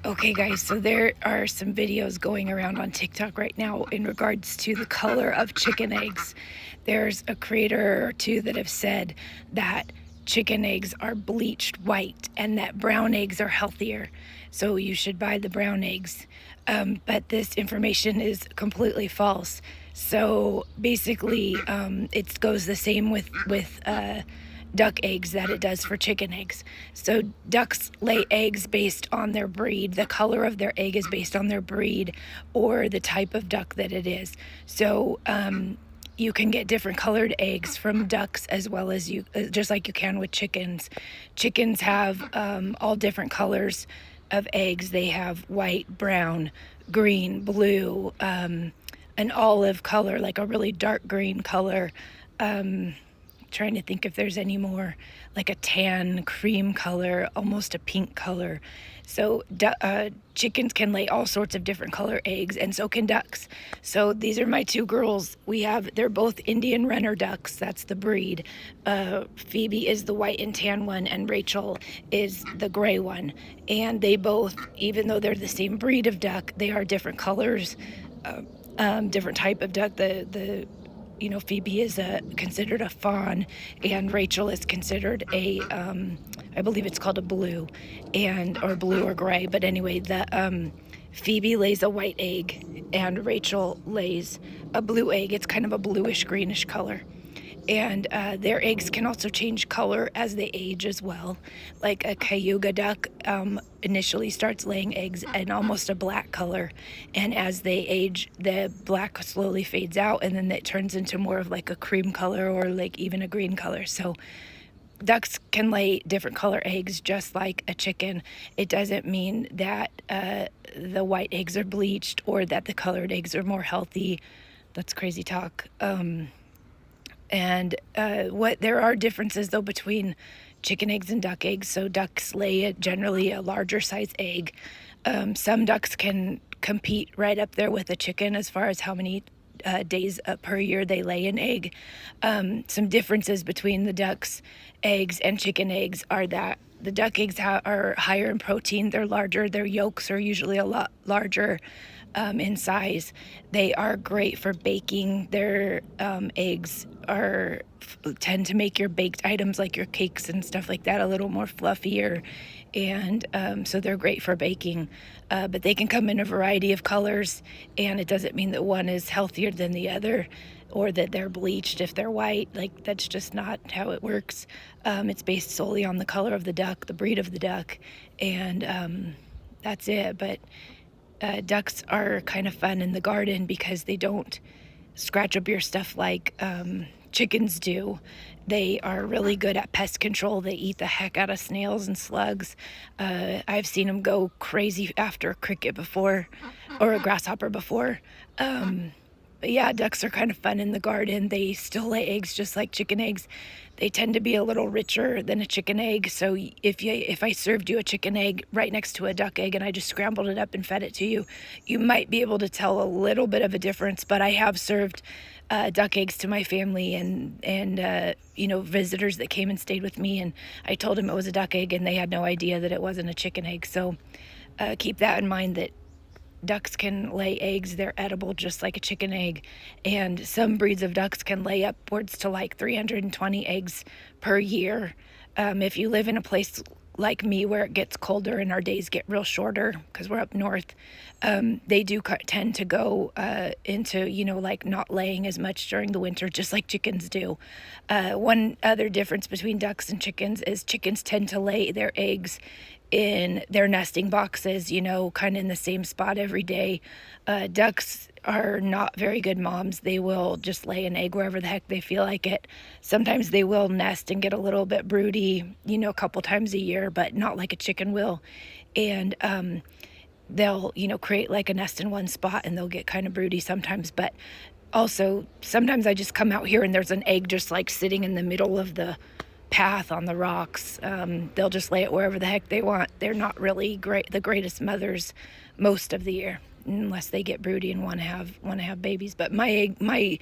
Okay, guys, so there are some videos going around on TikTok right now in regards to the color of chicken eggs. There's a creator or two that have said that chicken eggs are bleached white and that brown eggs are healthier. So you should buy the brown eggs. But this information is completely false. So basically, it goes the same with duck eggs that it does for chicken eggs. So ducks lay eggs based on their breed. The color of their egg is based on their breed or the type of duck that it is. So you can get different colored eggs from ducks as well as just like you can with chickens. Chickens have all different colors of eggs. They have white, brown, green, blue, an olive color, like a really dark green color. Trying to think if there's any more, like a tan cream color, almost a pink color. So chickens can lay all sorts of different color eggs, and so can ducks. So these are my two girls. They're both Indian runner ducks. That's the breed. Phoebe is the white and tan one, and Rachel is the gray one. And they both, even though they're the same breed of duck, they are different colors, different type of duck. Phoebe is considered a fawn, and Rachel is considered I believe it's called a blue, or blue or gray. But anyway, Phoebe lays a white egg, and Rachel lays a blue egg. It's kind of a bluish greenish color. And their eggs can also change color as they age as well. Like a Cayuga duck initially starts laying eggs in almost a black color, and as they age, the black slowly fades out, and then it turns into more of like a cream color or like even a green color. So ducks can lay different color eggs just like a chicken. It doesn't mean that the white eggs are bleached or that the colored eggs are more healthy. That's crazy talk. There are differences though between chicken eggs and duck eggs. So ducks lay generally a larger size egg. Some ducks can compete right up there with a chicken as far as how many days per year they lay an egg. Some differences between the duck's eggs and chicken eggs are that the duck eggs are higher in protein. They're larger. Their yolks are usually a lot larger in size. They are great for baking. Their eggs tend to make your baked items like your cakes and stuff like that a little more fluffier, and so they're great for baking. But they can come in a variety of colors, and it doesn't mean that one is healthier than the other or that they're bleached if they're white. Like, that's just not how it works. It's based solely on the color of the duck, the breed of the duck, and that's it. But ducks are kind of fun in the garden because they don't scratch up your stuff like chickens do. They are really good at pest control. They eat the heck out of snails and slugs. I've seen them go crazy after a cricket before, or a grasshopper before. But yeah, ducks are kind of fun in the garden. They still lay eggs just like chicken eggs. They tend to be a little richer than a chicken egg. So if I served you a chicken egg right next to a duck egg and I just scrambled it up and fed it to you, you might be able to tell a little bit of a difference. But I have served duck eggs to my family and visitors that came and stayed with me, and I told them it was a duck egg and they had no idea that it wasn't a chicken egg. So keep that in mind, that ducks can lay eggs. They're edible just like a chicken egg, and some breeds of ducks can lay upwards to like 320 eggs per year. If you live in a place like me where it gets colder and our days get real shorter because we're up north, they do tend to go into like not laying as much during the winter, just like chickens do. One other difference between ducks and chickens is chickens tend to lay their eggs in their nesting boxes, kind of in the same spot every day. Ducks are not very good moms. They will just lay an egg wherever the heck they feel like it. Sometimes they will nest and get a little bit broody, a couple times a year, but not like a chicken will. And they'll, create like a nest in one spot, and they'll get kind of broody sometimes. But also, sometimes I just come out here and there's an egg just like sitting in the middle of the path on the rocks. They'll just lay it wherever the heck they want. They're not really the greatest mothers most of the year, unless they get broody and want to have babies. But my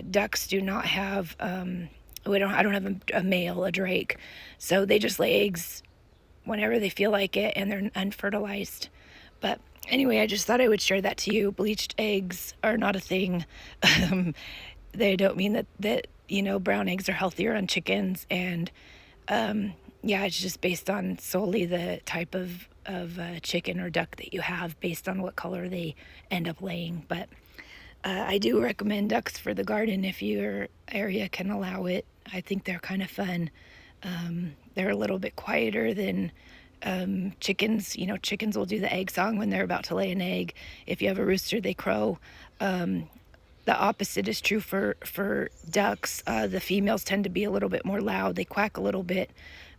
ducks do not have I don't have a male, a drake, so they just lay eggs whenever they feel like it, and they're unfertilized. But anyway, I just thought I would share that to you. Bleached eggs are not a thing. They don't mean that brown eggs are healthier on chickens, and yeah, it's just based on solely the type of chicken or duck that you have, based on what color they end up laying. But I do recommend ducks for the garden if your area can allow it. I think they're kind of fun. They're a little bit quieter than chickens. Chickens will do the egg song when they're about to lay an egg. If you have a rooster, they crow. The opposite is true for ducks. The females tend to be a little bit more loud. They quack a little bit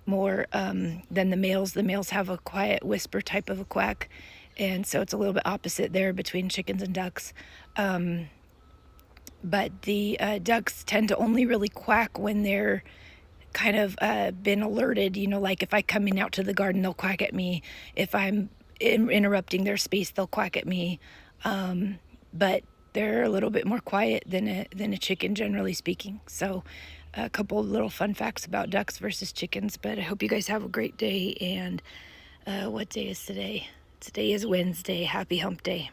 more than the males. The males have a quiet whisper type of a quack, and so it's a little bit opposite there between chickens and ducks. But the ducks tend to only really quack when they're kind of been alerted. Like if I come in out to the garden, they'll quack at me. If I'm interrupting their space, they'll quack at me. But they're a little bit more quiet than a chicken, generally speaking. So a couple little fun facts about ducks versus chickens. But I hope you guys have a great day. And what day is today? Today is Wednesday. Happy hump day.